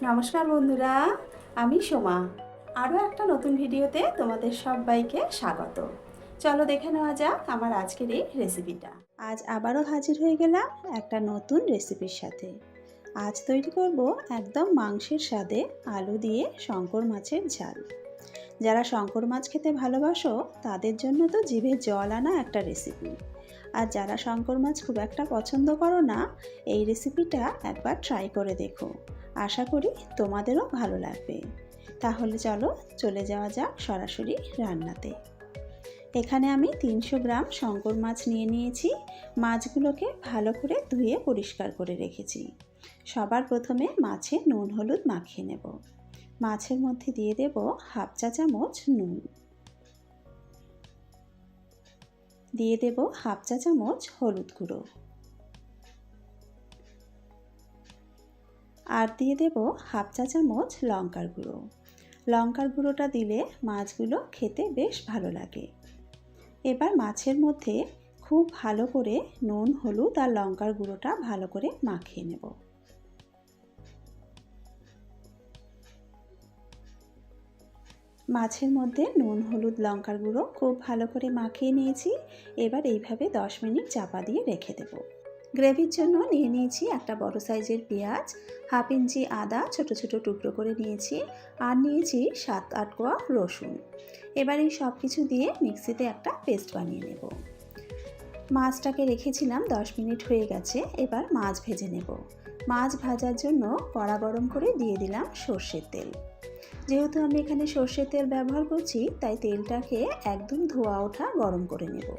নমস্কার বন্ধুরা, আমি সোমা। আরও একটা নতুন ভিডিওতে তোমাদের সবাইকে স্বাগত। চলো দেখে নেওয়া যাক আমার আজকের এই রেসিপিটা। আজ আবারও হাজির হয়ে গেলাম একটা নতুন রেসিপির সাথে। আজ তৈরি করব একদম মাংসের স্বাদে আলু দিয়ে শঙ্কর মাছের ঝাল। যারা শঙ্কর মাছ খেতে ভালোবাসো তাদের জন্য তো জিভে জল আনা একটা রেসিপি। আর যারা শঙ্কর মাছ খুব একটা পছন্দ করো না, এই রেসিপিটা একবার ট্রাই করে দেখো। আশা করি তোমাদেরও ভালো লাগবে। তাহলে চলো চলে যাওয়া যাক সরাসরি রান্নাতে। এখানে আমি 300 গ্রাম শঙ্কর মাছ নিয়ে নিয়েছি। মাছগুলোকে ভালো করে ধুয়ে পরিষ্কার করে রেখেছি। সবার প্রথমে মাছে নুন হলুদ মাখিয়ে নেব। মাছের মধ্যে দিয়ে দেব হাফ চা চামচ নুন, দিয়ে দেব হাফ চা চামচ হলুদ গুঁড়ো, আর দিয়ে দেব হাফ চা চামচ লঙ্কার গুঁড়ো। লঙ্কার গুঁড়োটা দিলে মাছগুলো খেতে বেশ ভালো লাগে। এবার মাছের মধ্যে খুব ভালো করে নুন হলুদ আর লঙ্কার গুঁড়োটা ভালো করে মাখিয়ে নেব। মাছের মধ্যে নুন হলুদ লঙ্কার গুঁড়ো খুব ভালো করে মাখিয়ে নিয়েছি। এবার এইভাবে 10 মিনিট চাপা দিয়ে রেখে দেব। গ্রেভির জন্য নিয়ে নিয়েছি একটা বড় সাইজের পেঁয়াজ, হাফ ইঞ্চি আদা ছোট ছোট টুকরো করে নিয়েছি, আর নিয়েছি 7-8 কোয়া রসুন। এবার এই সব কিছু দিয়ে মিক্সিতে একটা পেস্ট বানিয়ে নেব। মাছটাকে রেখেছিলাম 10 মিনিট হয়ে গেছে। এবার মাছ ভেজে নেব। মাছ ভাজার জন্য কড়া গরম করে দিয়ে দিলাম সর্ষের তেল। যেহেতু আমি এখানে সর্ষের তেল ব্যবহার করছি, তাই তেলটাকে একদম ধোয়া ওঠা গরম করে নেব।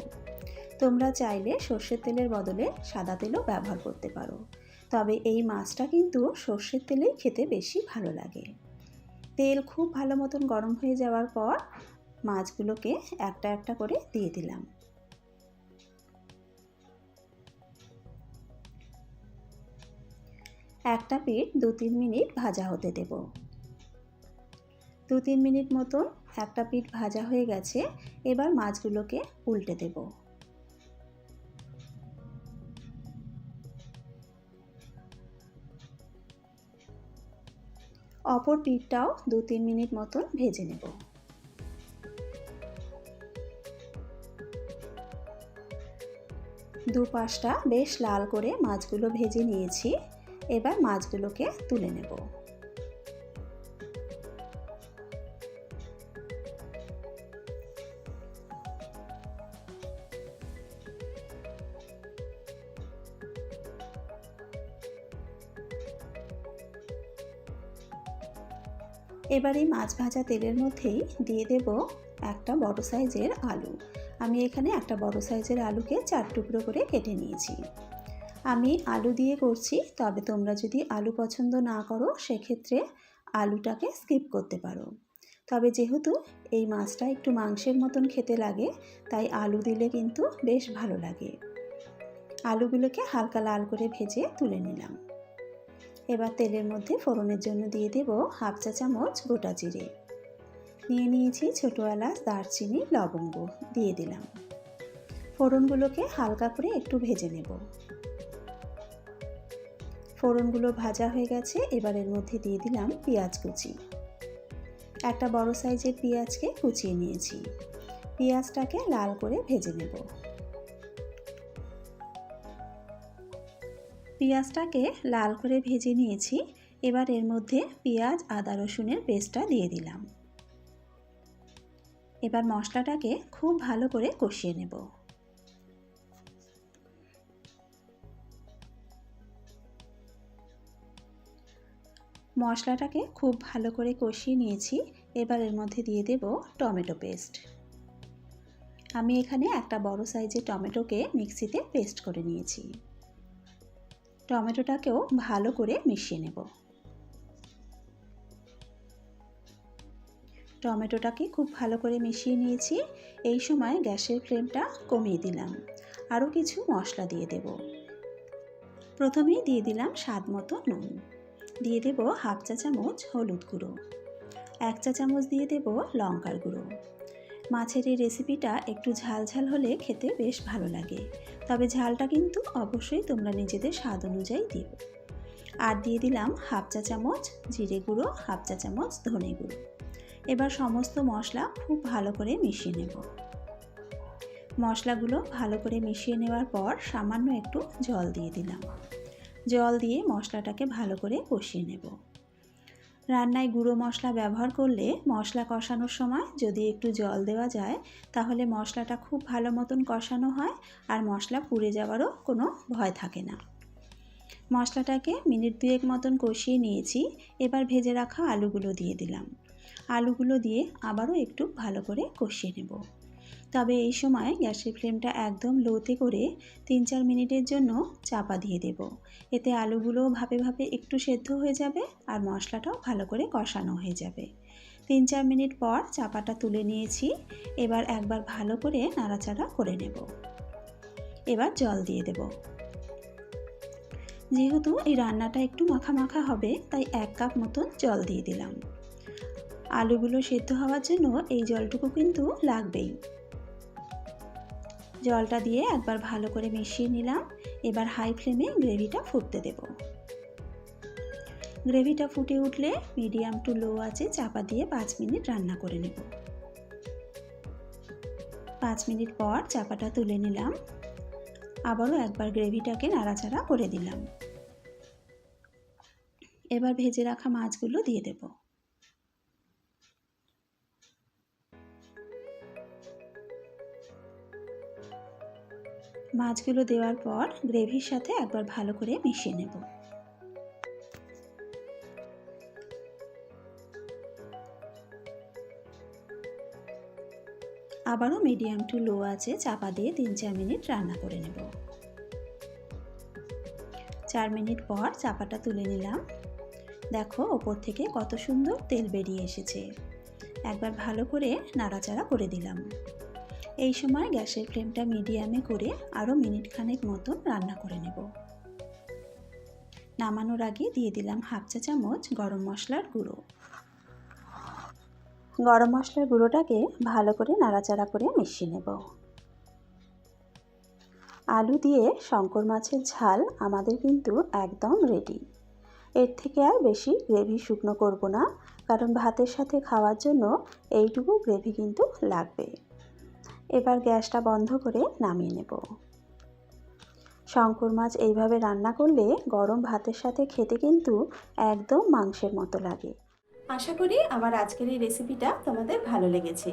তোমরা চাইলে সর্ষের তেলের বদলে সাদা তেলও ব্যবহার করতে পারো, তবে এই মাছটা কিন্তু সর্ষের তেলেই খেতে বেশি ভালো লাগে। তেল খুব ভালো মতন গরম হয়ে যাওয়ার পর মাছগুলোকে একটা একটা করে দিয়ে দিলাম। একটা পিঠ 2-3 মিনিট ভাজা হতে দেব। 2-3 মিনিট মতন একটা পিঠ ভাজা হয়ে গেছে। এবার মাছগুলোকে উল্টে দেব। অপর পিঠটাও 2-3 মিনিট মতন ভেজে নেব। দুপাশটা বেশ লাল করে মাছগুলো ভেজে নিয়েছি। এবার মাছগুলোকে তুলে নেব। এবার এই মাছ ভাজা তেলের মধ্যেই দিয়ে দেব একটা বড় সাইজের আলু। আমি এখানে একটা বড় সাইজের আলুকে 4 টুকরো করে কেটে নিয়েছি। আমি আলু দিয়ে করছি, তবে তোমরা যদি আলু পছন্দ না করো সেক্ষেত্রে আলুটাকে স্কিপ করতে পারো। তবে যেহেতু এই মাছটা একটু মাংসের মতন খেতে লাগে, তাই আলু দিলে কিন্তু বেশ ভালো লাগে। আলুগুলোকে হালকা লাল করে ভেজে তুলে নিলাম। এবার তেলের মধ্যে ফোড়নের জন্য দিয়ে দেব হাফ চা চামচ গোটা জিরে, নিয়ে নিয়েছি ছোটো এলাচ দারচিনি লবঙ্গ, দিয়ে দিলাম। ফোড়নগুলোকে হালকা করে একটু ভেজে নেব। ফোড়নগুলো ভাজা হয়ে গেছে। এবার এর মধ্যে দিয়ে দিলাম পেঁয়াজ কুচি। একটা বড় সাইজের পেঁয়াজকে কুচিয়ে নিয়েছি। পেঁয়াজটাকে লাল করে ভেজে নেব। পেঁয়াজটাকে লাল করে ভেজে নিয়েছি। এবার এর মধ্যে পেঁয়াজ আদা রসুনের পেস্টটা দিয়ে দিলাম। এবার মশলাটাকে খুব ভালো করে কষিয়ে নেব। মশলাটাকে খুব ভালো করে কষিয়ে নিয়েছি। এবার এর মধ্যে দিয়ে দেব টমেটো পেস্ট। আমি এখানে একটা বড় সাইজের টমেটোকে মিক্সিতে পেস্ট করে নিয়েছি। টমেটোটাকেও ভালো করে মিশিয়ে নেব। টমেটোটাকে খুব ভালো করে মিশিয়ে নিয়েছি। এই সময় গ্যাসের ফ্লেমটা কমিয়ে দিলাম। আরও কিছু মশলা দিয়ে দেব। প্রথমেই দিয়ে দিলাম স্বাদ মতো নুন, দিয়ে দেব হাফ চা চামচ হলুদ গুঁড়ো, 1 চা চামচ দিয়ে দেব লঙ্কার গুঁড়ো। মাছের এই রেসিপিটা একটু ঝাল ঝাল হলে খেতে বেশ ভালো লাগে, তবে ঝালটা কিন্তু অবশ্যই তোমরা নিজেদের স্বাদ অনুযায়ী দিও। আর দিয়ে দিলাম হাফ চা চামচ জিরে গুঁড়ো, হাফ চা চামচ ধনে গুঁড়ো। এবার সমস্ত মশলা খুব ভালো করে মিশিয়ে নেব। মশলাগুলো ভালো করে মিশিয়ে নেওয়ার পর সামান্য একটু জল দিয়ে দিলাম। জল দিয়ে মশলাটাকে ভালো করে কষিয়ে নেব। রান্নায় গুঁড়ো মশলা ব্যবহার করলে মশলা কষানোর সময় যদি একটু জল দেওয়া যায় তাহলে মশলাটা খুব ভালো মতন কষানো হয় আর মশলা পুড়ে যাওয়ারও কোনো ভয় থাকে না। মশলাটাকে মিনিট 2 মতন কষিয়ে নিয়েছি। এবার ভেজে রাখা আলুগুলো দিয়ে দিলাম। আলুগুলো দিয়ে আবারও একটু ভালো করে কষিয়ে নেব। তবে এই সময় গ্যাসের ফ্লেমটা একদম লোতে করে 3-4 মিনিটের জন্য চাপা দিয়ে দেব। এতে আলুগুলো ভাপে ভাপে একটু সেদ্ধ হয়ে যাবে আর মশলাটাও ভালো করে কষানো হয়ে যাবে। 3-4 মিনিট পর চাপাটা তুলে নিয়েছি। এবার একবার ভালো করে নাড়াচাড়া করে নেব। এবার জল দিয়ে দেব। যেহেতু এই রান্নাটা একটু মাখা মাখা হবে তাই 1 কাপ মতন জল দিয়ে দিলাম। আলুগুলো সেদ্ধ হওয়ার জন্য এই জলটুকু কিন্তু লাগবেই। জলটা দিয়ে একবার ভালো করে মিশিয়ে নিলাম। এবার হাই ফ্লেমে গ্রেভিটা ফুটতে দেব। গ্রেভিটা ফুটে উঠলে মিডিয়াম টু লো আঁচে চাপা দিয়ে 5 মিনিট রান্না করে নেব। 5 মিনিট পর চাপাটা তুলে নিলাম। আবারও একবার গ্রেভিটাকে নাড়াচাড়া করে দিলাম। এবার ভেজে রাখা মাছগুলো দিয়ে দেব। মাছগুলো দেওয়ার পর গ্রেভির সাথে একবার ভালো করে মিশিয়ে নেব। আবারও মিডিয়াম টু লো আঁচে চাপা দিয়ে 3-4 মিনিট রান্না করে নেব। 4 মিনিট পর চাপাটা তুলে নিলাম। দেখো ওপর থেকে কত সুন্দর তেল বেরিয়ে এসেছে। একবার ভালো করে নাড়াচাড়া করে দিলাম। এই সময় গ্যাসের ফ্লেমটা মিডিয়ামে করে আরও মিনিট খানেক মতন রান্না করে নেব। নামানোর আগে দিয়ে দিলাম হাফ চা চামচ গরম মশলার গুঁড়ো। গরম মশলার গুঁড়োটাকে ভালো করে নাড়াচাড়া করে মিশিয়ে নেব। আলু দিয়ে শঙ্কর মাছের ঝাল আমাদের কিন্তু একদম রেডি। এর থেকে আর বেশি গ্রেভি শুকনো করব না, কারণ ভাতের সাথে খাওয়ার জন্য এইটুকু গ্রেভি কিন্তু লাগবে। এবার গ্যাসটা বন্ধ করে নামিয়ে নেব। শঙ্কর মাছ এইভাবে রান্না করলে গরম ভাতের সাথে খেতে কিন্তু একদম মাংসের মতো লাগে। আশা করি আমার আজকের এই রেসিপিটা তোমাদের ভালো লেগেছে।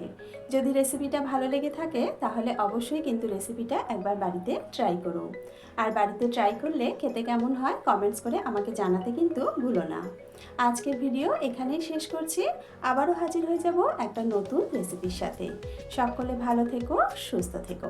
যদি রেসিপিটা ভালো লেগে থাকে তাহলে অবশ্যই কিন্তু রেসিপিটা একবার বাড়িতে ট্রাই করো। আর বাড়িতে ট্রাই করলে খেতে কেমন হয় কমেন্টস করে আমাকে জানাতে কিন্তু ভুলো না। আজকের ভিডিও এখানেই শেষ করছি। আবারও হাজির হয়ে যাব একটা নতুন রেসিপির সাথে। সকলে ভালো থেকো, সুস্থ থেকো।